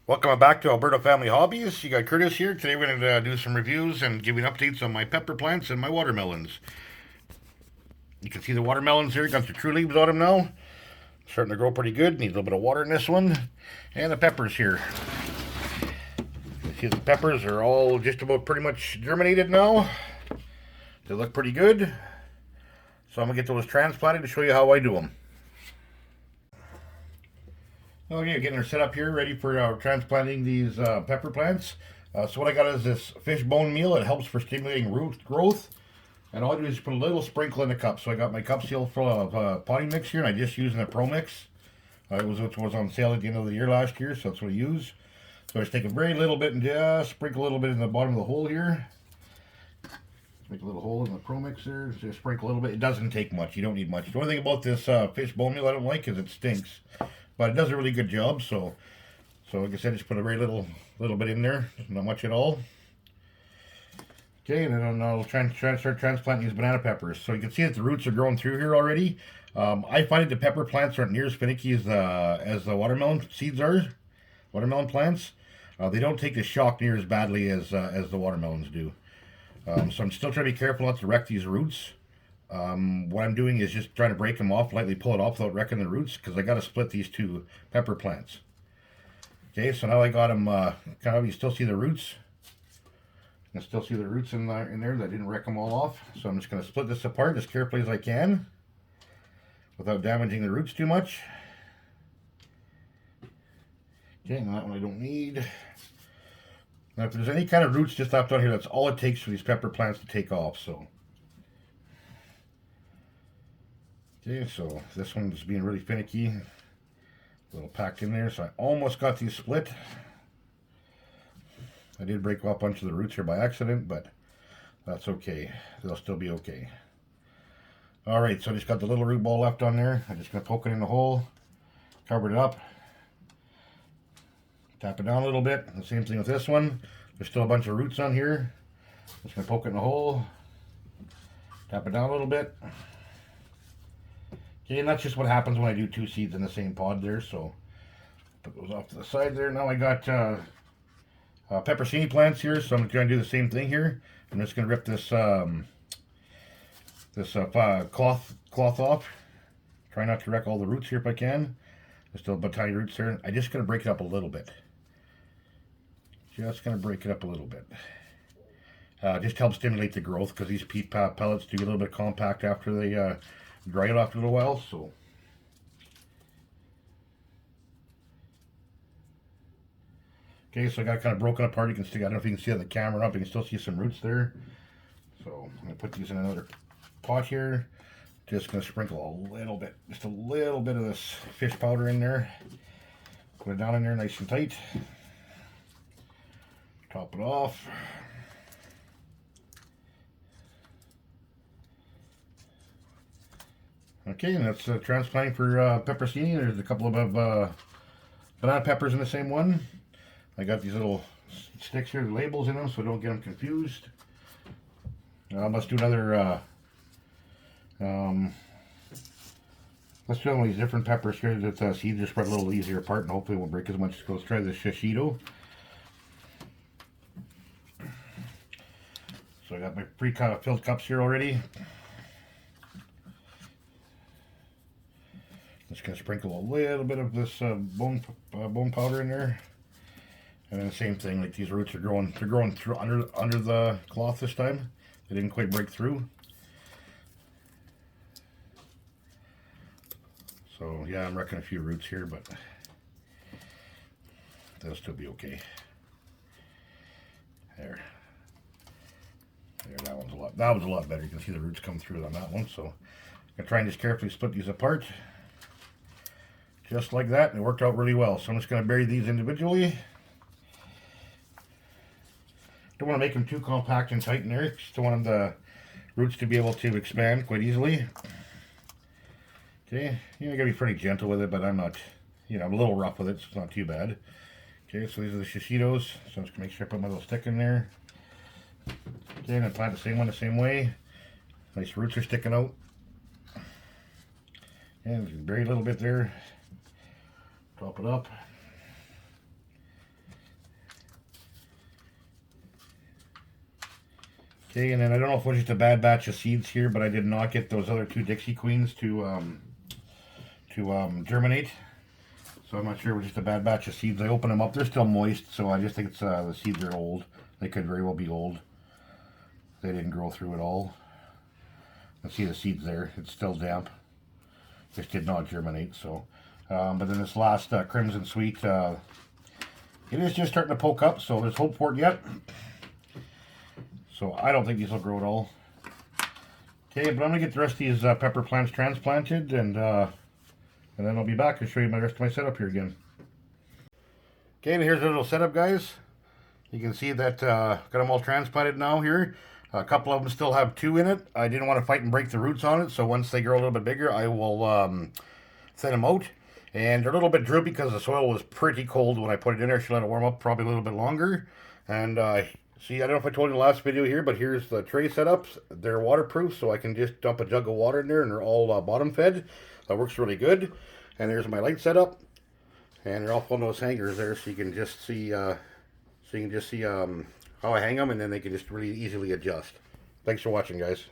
Welcome back to Alberta Family Hobbies. You got Curtis here. Today we're going to do some reviews and give you updates on my pepper plants and my watermelons. You can see the watermelons here. Got the true leaves on them now. Starting to grow pretty good. Need a little bit of water in this one. And the peppers here. You see the peppers are all just about pretty much germinated now. They look pretty good. So I'm going to get those transplanted to show you how I do them. Okay, getting her set up here, ready for transplanting these pepper plants. So what I got is this fish bone meal. It helps for stimulating root growth. And all I do is put a little sprinkle in the cup. So I got my cup seal full of potting mix here, and I just using a Pro Mix. It was on sale at the end of the year last year, so that's what I use. So I just take a very little bit and just sprinkle a little bit in the bottom of the hole here. Make a little hole in the Pro Mix there. Just sprinkle a little bit. It doesn't take much. You don't need much. The only thing about this fish bone meal I don't like is it stinks. But it does a really good job, so like I said, just put a very little bit in there, not much at all. Okay, and then I'll start transplanting these banana peppers. So you can see that the roots are growing through here already. I find that the pepper plants aren't near as finicky as the watermelon seeds are. Watermelon plants, they don't take the shock near as badly as the watermelons do. So I'm still trying to be careful not to wreck these roots. What I'm doing is just trying to break them off, lightly pull it off without wrecking the roots, because I got to split these two pepper plants. Okay, so now I got them, kind of, you still see the roots. You can still see the roots in there that didn't wreck them all off. So I'm just going to split this apart as carefully as I can, without damaging the roots too much. Okay, now that one I don't need. Now if there's any kind of roots just left on here, that's all it takes for these pepper plants to take off, so. Okay, so this one's being really finicky. A little packed in there, so I almost got these split. I did break off a bunch of the roots here by accident, but that's okay. They'll still be okay. Alright, so I just got the little root ball left on there. I'm just going to poke it in the hole, cover it up, tap it down a little bit. The same thing with this one. There's still a bunch of roots on here. Just going to poke it in the hole, tap it down a little bit. Okay, and that's just what happens when I do two seeds in the same pod there, so put those off to the side there. Now I got peppercini plants here, so I'm going to do the same thing here. I'm just going to rip this cloth off. Try not to wreck all the roots here if I can. There's still a bunch of tiny roots there. I'm just going to break it up a little bit. Just going to break it up a little bit. Just helps stimulate the growth, because these peat pellets do get a little bit compact after they dry it off a little while, so. Okay, so I got it kind of broken apart. You can see, I don't know if you can see on the camera or not, but you can still see some roots there. So I'm going to put these in another pot here. Just going to sprinkle a little bit, just a little bit of this fish powder in there. Put it down in there nice and tight. Top it off. Okay, and that's transplanting for peppercini. There's a couple of banana peppers in the same one. I got these little sticks here, the labels in them, so don't get them confused. Let's do another. Let's do all these different peppers here that seeds are spread a little easier apart, and hopefully it won't break as much. So let's try this shishito. So I got my pre-filled cups here already. Just gonna sprinkle a little bit of this bone powder in there, and then the same thing. Like these roots are growing, they're growing through under the cloth this time. They didn't quite break through. So yeah, I'm wrecking a few roots here, but they'll still be okay. There, that one's a lot. That was a lot better. You can see the roots come through on that one. So I'm gonna try and just carefully split these apart. Just like that, and it worked out really well. So I'm just going to bury these individually. Don't want to make them too compact and tight in there. Just don't want the roots to be able to expand quite easily. Okay, you gotta be pretty gentle with it, but I'm not, I'm a little rough with it, so it's not too bad. Okay, so these are the shishitos. So I'm just going to make sure I put my little stick in there. Okay, and then plant the same one the same way. Nice roots are sticking out. And just bury a little bit there. Top it up. Okay, and then I don't know if it was just a bad batch of seeds here, but I did not get those other two Dixie Queens to germinate. So I'm not sure it was just a bad batch of seeds. I opened them up. They're still moist, so I just think it's the seeds are old. They could very well be old. They didn't grow through at all. Let's see the seeds there. It's still damp. Just did not germinate. So, but then this last Crimson Sweet, it is just starting to poke up. So there's hope for it yet. So I don't think these will grow at all. Okay, but I'm gonna get the rest of these pepper plants transplanted, and then I'll be back and show you my rest of my setup here again. Okay, and here's a little setup, guys. You can see that got them all transplanted now here. A couple of them still have 2 in it. I didn't want to fight and break the roots on it, so once they grow a little bit bigger, I will thin them out. And they're a little bit droopy because the soil was pretty cold when I put it in there. Should let it warm up probably a little bit longer. And see, I don't know if I told you in the last video here, but here's the tray setups. They're waterproof, so I can just dump a jug of water in there, and they're all bottom fed. That works really good. And there's my light setup, and they're all on those hangers there, so you can just see how I hang them, and then they can just really easily adjust. Thanks for watching, guys.